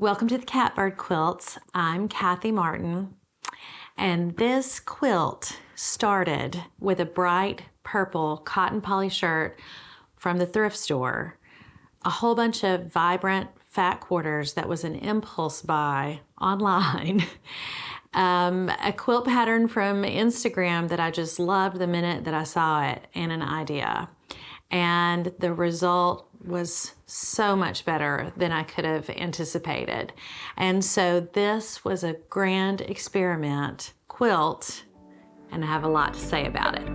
Welcome to the Catbird Quilts. I'm Kathy Martin, and this quilt started with a bright purple cotton poly shirt from the thrift store, a whole bunch of vibrant fat quarters that was an impulse buy online, a quilt pattern from Instagram that I just loved the minute that I saw it, and an idea. And the result was so much better than I could have anticipated. And so this was a grand experiment quilt, and I have a lot to say about it.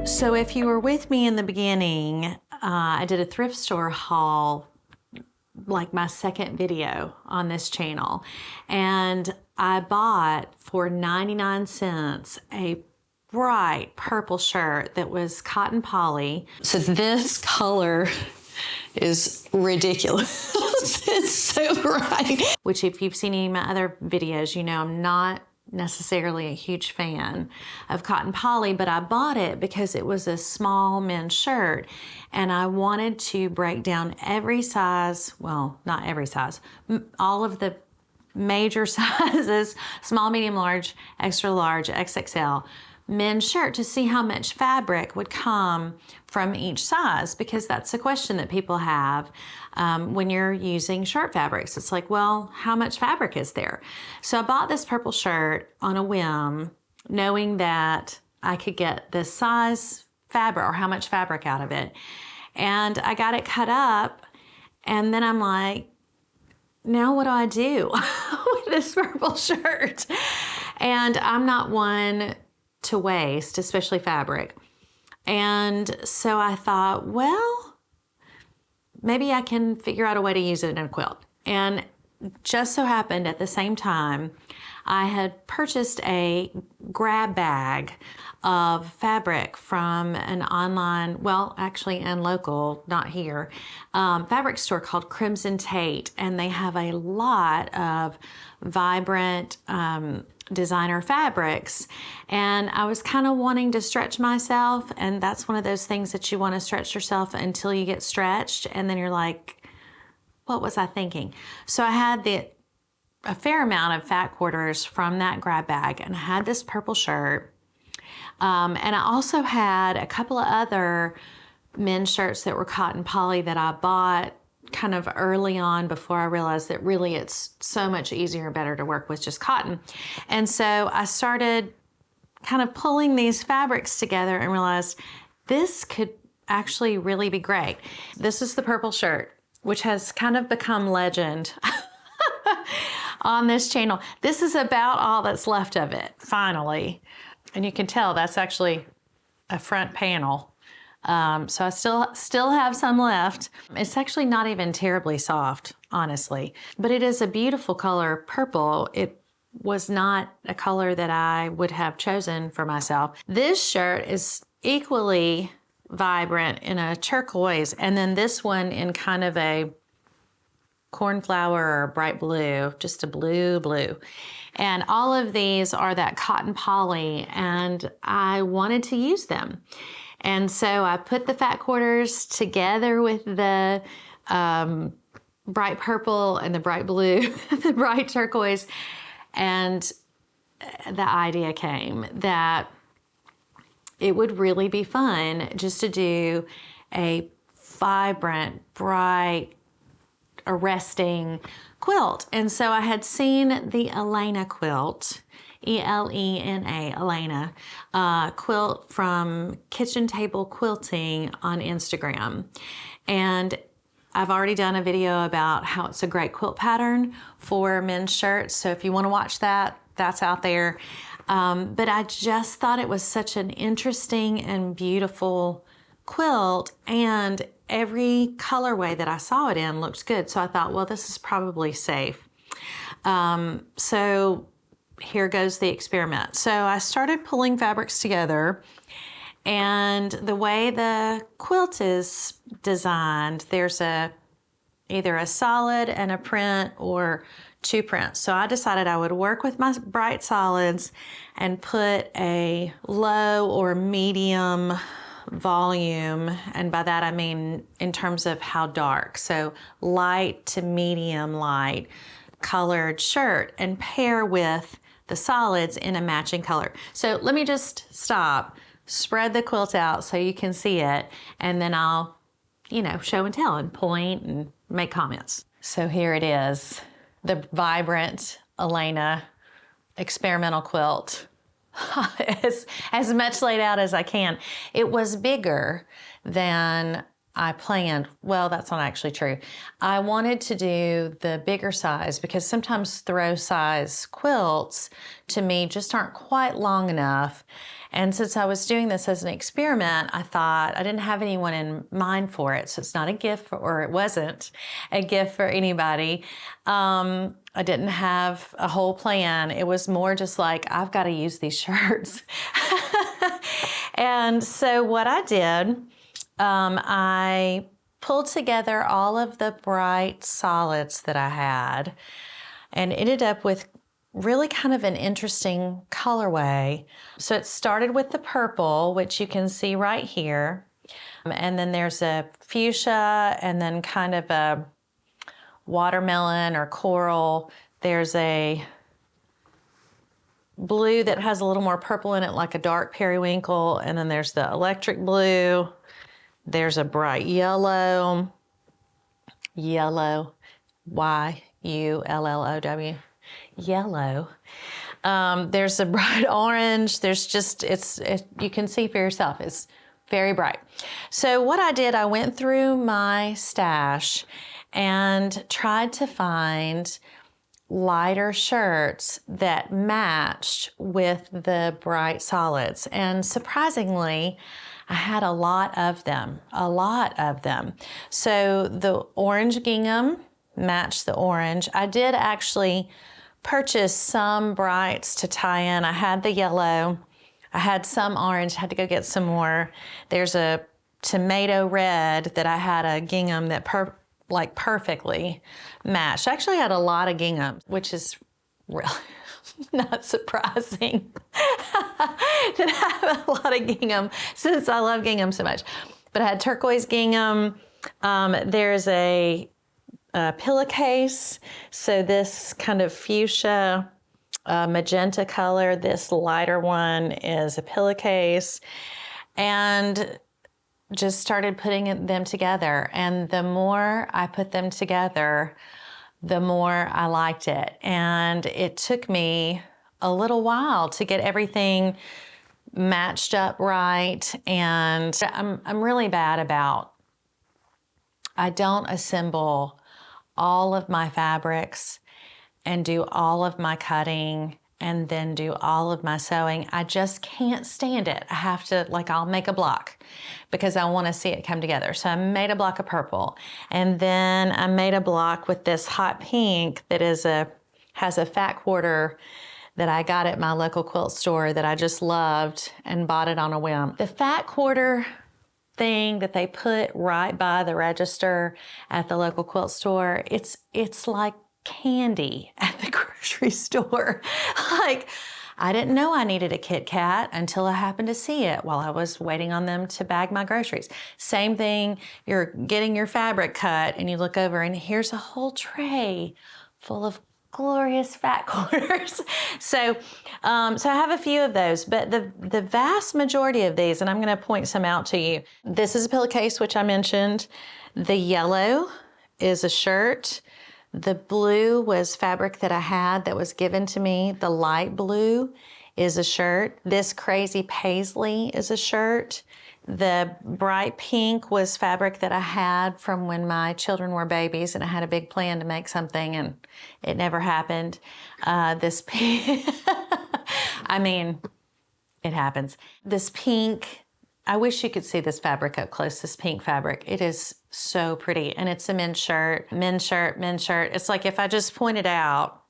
So if you were with me in the beginning, I did a thrift store haul, like my second video on this channel, and I bought for 99 cents a bright purple shirt that was cotton poly. So this color is ridiculous. It's so bright. Which, if you've seen any of my other videos, you know I'm not necessarily a huge fan of cotton poly, but I bought it because it was a small men's shirt and I wanted to break down every size, well, not every size, all of the major sizes, small, medium, large, extra large, XXL men's shirt, to see how much fabric would come from each size, because that's a question that people have when you're using shirt fabrics. It's like, well, how much fabric is there? So I bought this purple shirt on a whim, knowing that I could get the size fabric or how much fabric out of it. And I got it cut up, and then I'm like, now what do I do with this purple shirt? And I'm not one to waste, especially fabric. And so I thought, well, maybe I can figure out a way to use it in a quilt. And just so happened at the same time, I had purchased a grab bag of fabric from an online, well, actually, and local, not here, fabric store called Crimson Tate. And they have a lot of vibrant designer fabrics. And I was kind of wanting to stretch myself. And that's one of those things that you want to stretch yourself until you get stretched. And then you're like, what was I thinking? So I had a fair amount of fat quarters from that grab bag, and I had this purple shirt. And I also had a couple of other men's shirts that were cotton poly that I bought kind of early on, before I realized that really it's so much easier and better to work with just cotton. And so I started kind of pulling these fabrics together and realized this could actually really be great. This is the purple shirt, which has kind of become legend on this channel. This is about all that's left of it, finally. And you can tell that's actually a front panel. So I still have some left. It's actually not even terribly soft, honestly, but it is a beautiful color, purple. It was not a color that I would have chosen for myself. This shirt is equally vibrant in a turquoise, and then this one in kind of a cornflower or bright blue, just a blue. And all of these are that cotton poly, and I wanted to use them. And so I put the fat quarters together with the bright purple and the bright blue, the bright turquoise, and the idea came that it would really be fun just to do a vibrant, bright, arresting quilt. And so I had seen the Elena Quilt, E-L-E-N-A, Elena, quilt from Kitchen Table Quilting on Instagram. And I've already done a video about how it's a great quilt pattern for men's shirts. So if you want to watch that, that's out there. But I just thought it was such an interesting and beautiful quilt, and every colorway that I saw it in looked good. So I thought, well, this is probably safe. So here goes the experiment. So I started pulling fabrics together, and the way the quilt is designed, there's either a solid and a print or two prints. So I decided I would work with my bright solids and put a low or medium volume, and by that I mean in terms of how dark. So light to medium light colored shirt, and pair with the solids in a matching color. So let me just stop, spread the quilt out so you can see it, and then I'll, show and tell and point and make comments. So here it is, the vibrant Elena experimental quilt. as much laid out as I can. It was bigger than I planned. Well, that's not actually true. I wanted to do the bigger size because sometimes throw size quilts to me just aren't quite long enough. And since I was doing this as an experiment, I thought I didn't have anyone in mind for it. So it's not a gift, or it wasn't a gift for anybody. I didn't have a whole plan. It was more just like, I've got to use these shirts. And so what I did, I pulled together all of the bright solids that I had and ended up with really kind of an interesting colorway. So it started with the purple, which you can see right here. And then there's a fuchsia, and then kind of a watermelon or coral. There's a blue that has a little more purple in it, like a dark periwinkle. And then there's the electric blue. There's a bright yellow, Y-U-L-L-O-W, yellow. There's a bright orange. There's just, you can see for yourself, it's very bright. So what I did, I went through my stash and tried to find lighter shirts that matched with the bright solids. And surprisingly, I had a lot of them. So the orange gingham matched the orange. I did actually purchase some brights to tie in. I had the yellow. I had some orange, had to go get some more. There's a tomato red that I had a gingham that perfectly matched. I actually had a lot of gingham, which is really not surprising that I have a lot of gingham since I love gingham so much. But I had turquoise gingham. There's a pillowcase. So this kind of fuchsia magenta color, this lighter one is a pillowcase. And just started putting them together. And the more I put them together, the more I liked it. And it took me a little while to get everything matched up right. And I'm really bad about, I don't assemble all of my fabrics and do all of my cutting and then do all of my sewing. I just can't stand it. I have to, I'll make a block because I want to see it come together. So I made a block of purple, and then I made a block with this hot pink that has a fat quarter that I got at my local quilt store that I just loved and bought it on a whim. The fat quarter thing that they put right by the register at the local quilt store, it's like candy at the grocery store. I didn't know I needed a Kit Kat until I happened to see it while I was waiting on them to bag my groceries. Same thing, you're getting your fabric cut and you look over and here's a whole tray full of glorious fat quarters. So I have a few of those, but the vast majority of these, and I'm going to point some out to you. This is a pillowcase, which I mentioned. The yellow is a shirt. The blue was fabric that I had that was given to me. The light blue is a shirt. This crazy paisley is a shirt. The bright pink was fabric that I had from when my children were babies, and I had a big plan to make something and it never happened. This pink, I mean, it happens. This pink, I wish you could see this fabric up close, this pink fabric. It is so pretty, and it's a men's shirt. It's like if I just pointed out,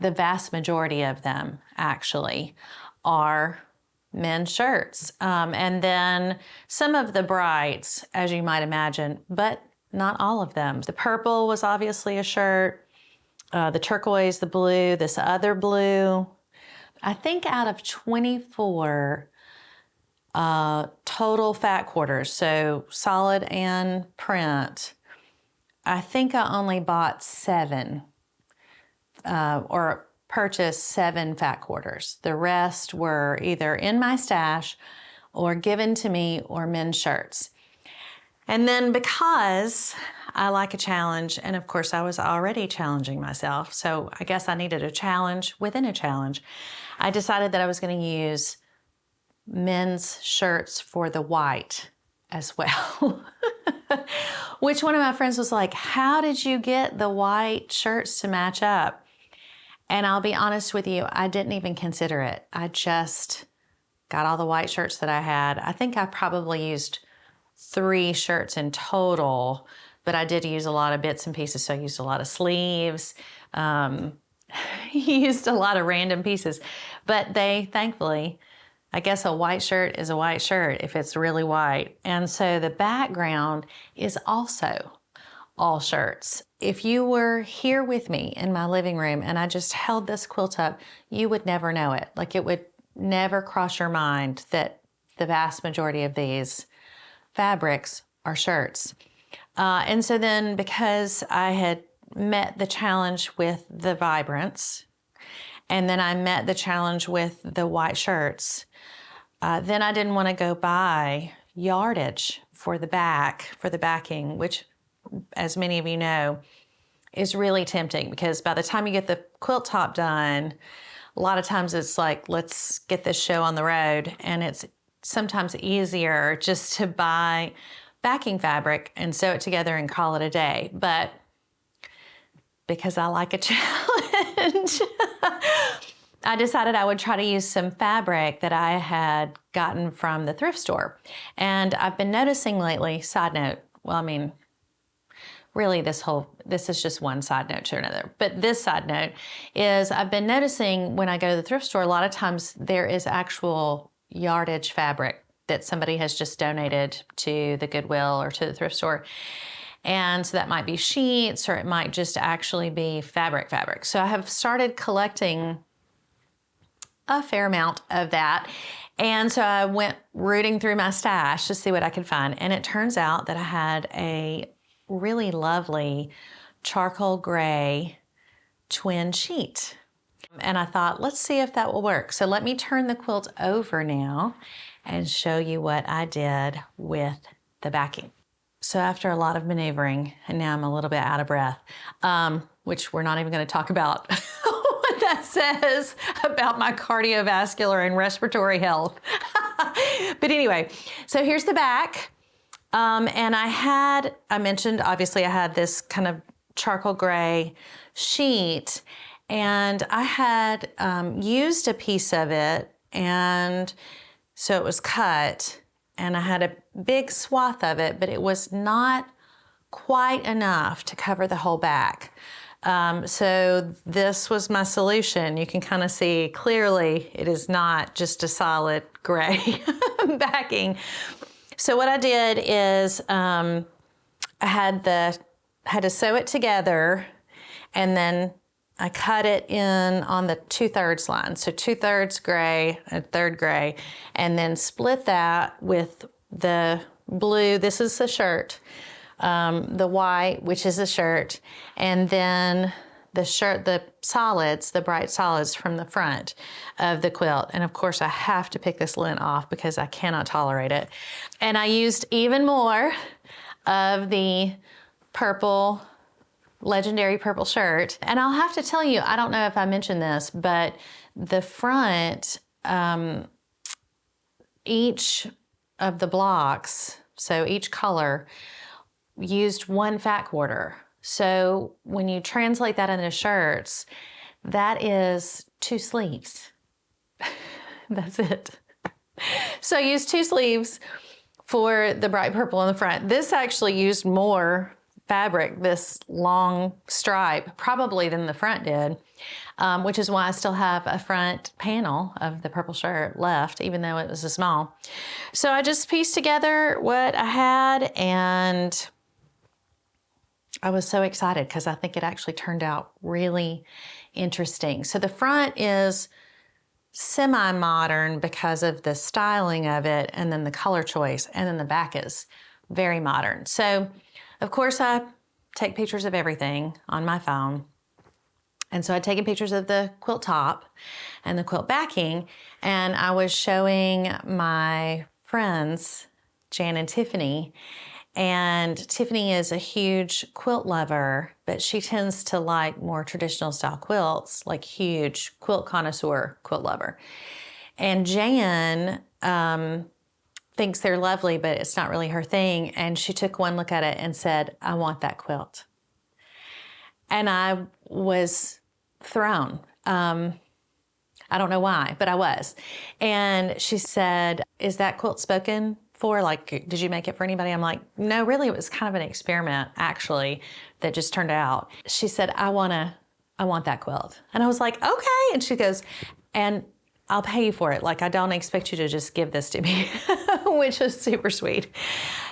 the vast majority of them actually are men's shirts. And then some of the brights, as you might imagine, but not all of them. The purple was obviously a shirt, the turquoise, the blue, this other blue. I think out of 24, total fat quarters, so solid and print. I think I only bought 7 or purchased 7 fat quarters. The rest were either in my stash or given to me or men's shirts. And then because I like a challenge, and of course I was already challenging myself, so I guess I needed a challenge within a challenge, I decided that I was going to use men's shirts for the white as well. Which one of my friends was like, how did you get the white shirts to match up? And I'll be honest with you, I didn't even consider it. I just got all the white shirts that I had. I think I probably used 3 shirts in total, but I did use a lot of bits and pieces. So I used a lot of sleeves, used a lot of random pieces, but they thankfully, I guess a white shirt is a white shirt if it's really white. And so the background is also all shirts. If you were here with me in my living room and I just held this quilt up, you would never know it. Like, it would never cross your mind that the vast majority of these fabrics are shirts. And so then, because I had met the challenge with the vibrance, and then I met the challenge with the white shirts, then I didn't want to go buy yardage for the backing, which, as many of you know, is really tempting, because by the time you get the quilt top done, a lot of times it's like, let's get this show on the road, and it's sometimes easier just to buy backing fabric and sew it together and call it a day. But because I like a challenge, I decided I would try to use some fabric that I had gotten from the thrift store. And I've been noticing lately, side note, well, I mean, really this is just one side note to another. But this side note is, I've been noticing when I go to the thrift store, a lot of times there is actual yardage fabric that somebody has just donated to the Goodwill or to the thrift store. And so that might be sheets, or it might just actually be fabric. So I have started collecting a fair amount of that. And so I went rooting through my stash to see what I could find. And it turns out that I had a really lovely charcoal gray twin sheet. And I thought, let's see if that will work. So let me turn the quilt over now and show you what I did with the backing. So after a lot of maneuvering, and now I'm a little bit out of breath, which we're not even going to talk about what that says about my cardiovascular and respiratory health. But anyway, so here's the back. And I mentioned, obviously I had this kind of charcoal gray sheet, and I had used a piece of it, and so it was cut, and I had a big swath of it, but it was not quite enough to cover the whole back. So this was my solution. You can kind of see clearly it is not just a solid gray backing. So what I did is I had to sew it together, and then I cut it in on the 2/3 line. So 2/3 gray, 1/3 gray, and then split that with the blue. This is the shirt, the white, which is the shirt, and then the shirt, the solids, the bright solids from the front of the quilt. And of course I have to pick this lint off because I cannot tolerate it. And I used even more of the purple, legendary purple shirt. And I'll have to tell you, I don't know if I mentioned this, but the front, each of the blocks, so each color, used 1 fat quarter. So when you translate that into shirts, that is 2 sleeves. That's it. So I used 2 sleeves for the bright purple on the front. This actually used more fabric, this long stripe, probably than the front did, which is why I still have a front panel of the purple shirt left, even though it was a small. So I just pieced together what I had, and I was so excited because I think it actually turned out really interesting. So the front is semi-modern because of the styling of it and then the color choice, and then the back is very modern. So of course I take pictures of everything on my phone. And so I'd taken pictures of the quilt top and the quilt backing, and I was showing my friends, Jan and Tiffany, and Tiffany is a huge quilt lover, but she tends to like more traditional style quilts, like huge quilt connoisseur quilt lover. And Jan thinks they're lovely, but it's not really her thing. And she took one look at it and said, "I want that quilt." And I was thrown. I don't know why, but I was. And she said, "Is that quilt spoken for? Like, did you make it for anybody?" I'm like, "No, really, it was kind of an experiment, actually, that just turned out." She said, I want that quilt." And I was like, "Okay." And she goes, "And I'll pay you for it. Like, I don't expect you to just give this to me," which was super sweet.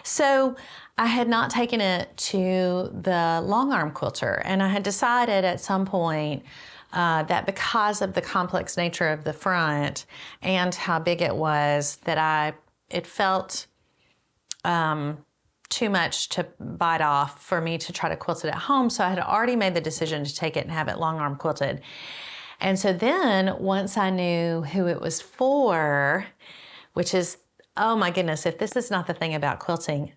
So I had not taken it to the long arm quilter, and I had decided at some point that because of the complex nature of the front and how big it was, that it felt too much to bite off for me to try to quilt it at home. So I had already made the decision to take it and have it long arm quilted. And so then once I knew who it was for, which is, oh my goodness, if this is not the thing about quilting,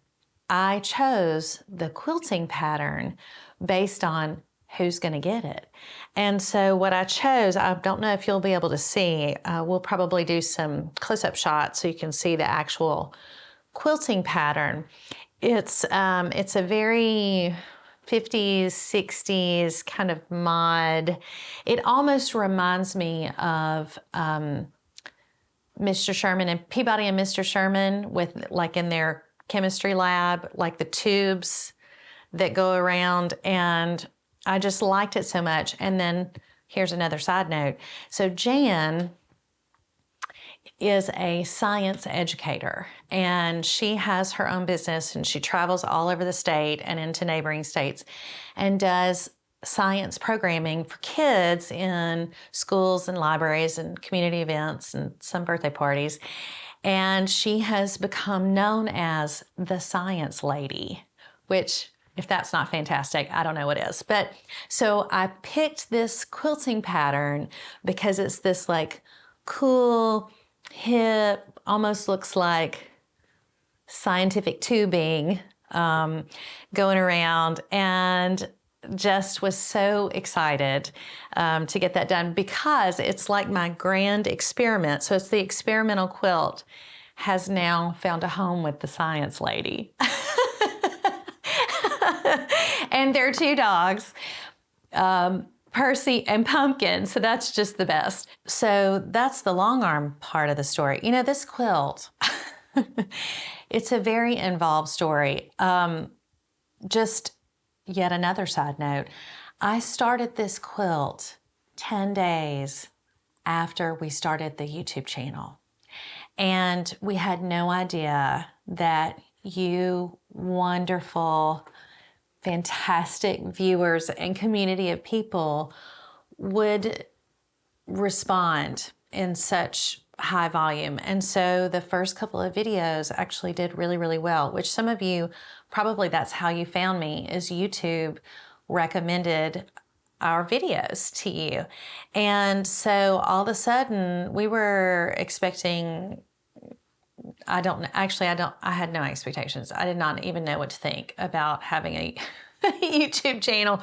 I chose the quilting pattern based on who's going to get it. And so what I chose, I don't know if you'll be able to see, we'll probably do some close-up shots so you can see the actual quilting pattern. It's a very 50s, 60s kind of mod. It almost reminds me of Mr. Sherman and Peabody and Mr. Sherman, with like in their chemistry lab, like the tubes that go around, and I just liked it so much. And then here's another side note. So Jan is a science educator, and she has her own business, and she travels all over the state and into neighboring states and does science programming for kids in schools and libraries and community events and some birthday parties. And she has become known as the Science Lady, which, if that's not fantastic, I don't know what is. But so I picked this quilting pattern because it's this like cool, hip, almost looks like scientific tubing going around, and just was so excited to get that done because it's like my grand experiment. So it's the experimental quilt has now found a home with the Science Lady. And there are two dogs, Percy and Pumpkin, so that's just the best. So that's the long arm part of the story. You know, this quilt, it's a very involved story. Just yet another side note, I started this quilt 10 days after we started the YouTube channel. And we had no idea that you wonderful, fantastic viewers and community of people would respond in such high volume. And so the first couple of videos actually did really, really well, which some of you, probably that's how you found me, is YouTube recommended our videos to you. And so all of a sudden we were expecting, I had no expectations. I did not even know what to think about having a YouTube channel.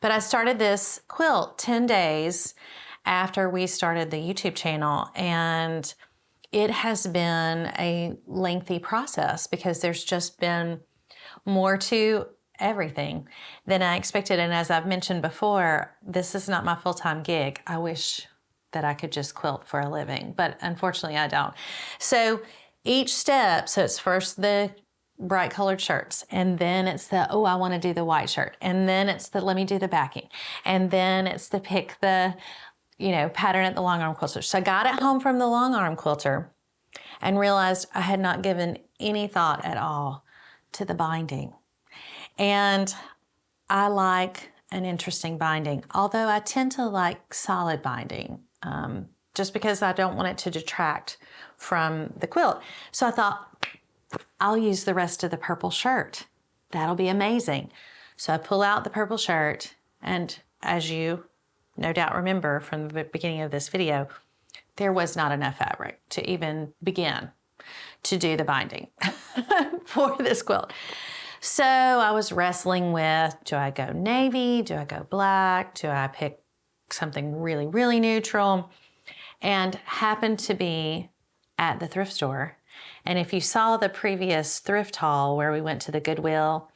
But I started this quilt 10 days after we started the YouTube channel, and it has been a lengthy process because there's just been more to everything than I expected. And as I've mentioned before, this is not my full-time gig. I wish that I could just quilt for a living, but unfortunately I don't. So each step, so it's first the bright colored shirts, and then it's the, oh, I want to do the white shirt, and then it's the, let me do the backing, and then it's the pick the, pattern at the long arm quilter. So I got it home from the long arm quilter and realized I had not given any thought at all to the binding. And I like an interesting binding, although I tend to like solid binding. just because I don't want it to detract from the quilt. So I thought, I'll use the rest of the purple shirt. That'll be amazing. So I pull out the purple shirt, and as you no doubt remember from the beginning of this video, there was not enough fabric to even begin to do the binding for this quilt. So I was wrestling with, do I go navy? Do I go black? Do I pick something really, really neutral? And happened to be at the thrift store. And if you saw the previous thrift haul where we went to the Goodwill,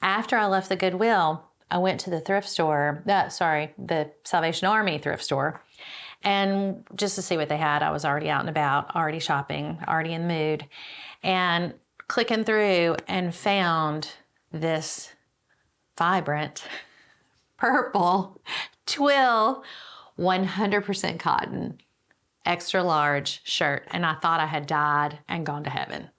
after I left the Goodwill, I went to the thrift store, the Salvation Army thrift store, and just to see what they had. I was already out and about, already shopping, already in the mood, and clicking through and found this vibrant purple twill 100% cotton extra large shirt, and I thought I had died and gone to heaven.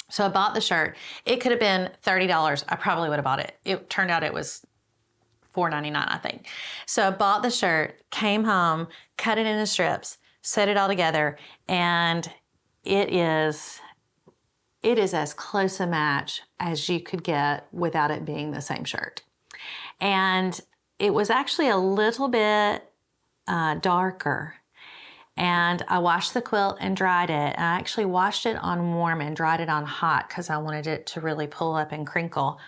So I bought the shirt. It could have been $30. I probably would have bought it. It turned out it was $4.99, I think. So I bought the shirt, came home, cut it into strips, set it all together, and it is as close a match as you could get without it being the same shirt. And it was actually a little bit darker. And I washed the quilt and dried it. I actually washed it on warm and dried it on hot because I wanted it to really pull up and crinkle.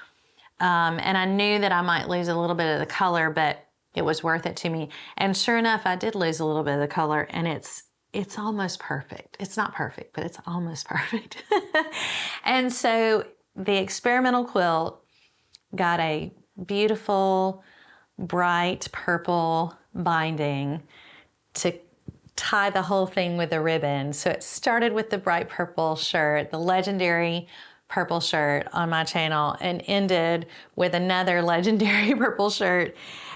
And I knew that I might lose a little bit of the color, but it was worth it to me. And sure enough, I did lose a little bit of the color, and it's almost perfect. It's not perfect, but it's almost perfect. And so the experimental quilt got a beautiful, bright purple binding to tie the whole thing with a ribbon. So it started with the bright purple shirt, the legendary purple shirt on my channel, and ended with another legendary purple shirt.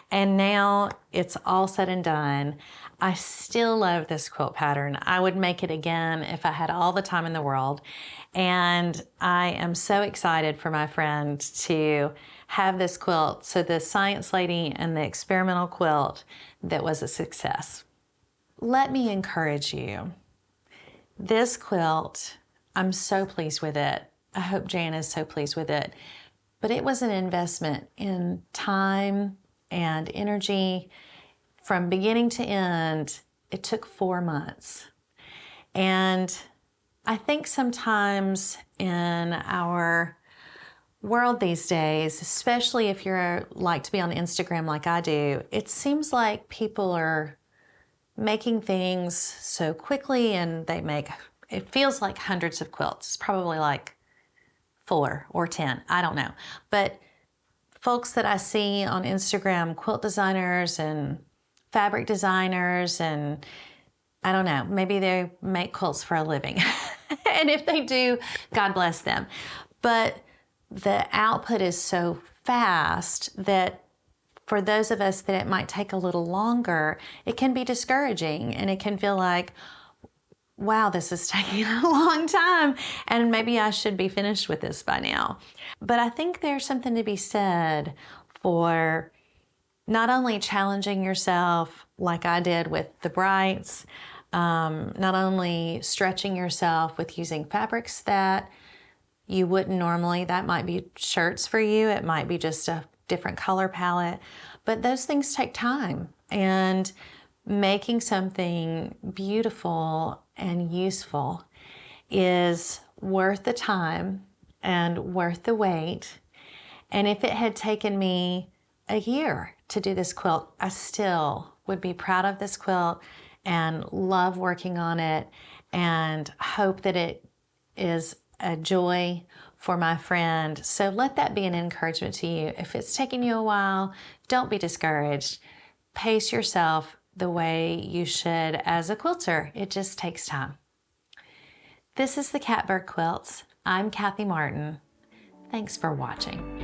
And now it's all said and done. I still love this quilt pattern. I would make it again if I had all the time in the world. And I am so excited for my friend to have this quilt. So the Science Lady and the experimental quilt that was a success. Let me encourage you. This quilt, I'm so pleased with it. I hope Jan is so pleased with it. But it was an investment in time and energy from beginning to end. It took 4 months. And I think sometimes in our world these days, especially if you're like to be on Instagram like I do, it seems like people are making things so quickly, and it feels like hundreds of quilts. It's probably like 4 or 10, I don't know. But folks that I see on Instagram, quilt designers and fabric designers, and I don't know, maybe they make quilts for a living. And if they do, God bless them. But the output is so fast that for those of us that it might take a little longer, it can be discouraging, and it can feel like, wow, this is taking a long time, and maybe I should be finished with this by now. But I think there's something to be said for not only challenging yourself like I did with the brights, not only stretching yourself with using fabrics that you wouldn't normally. That might be shirts for you. It might be just a different color palette, but those things take time, and making something beautiful and useful is worth the time and worth the wait. And if it had taken me a year to do this quilt, I still would be proud of this quilt and love working on it, and hope that it is a joy for my friend. So let that be an encouragement to you. If it's taking you a while, don't be discouraged. Pace yourself the way you should as a quilter. It just takes time. This is the Catbird Quilts. I'm Kathy Martin. Thanks for watching.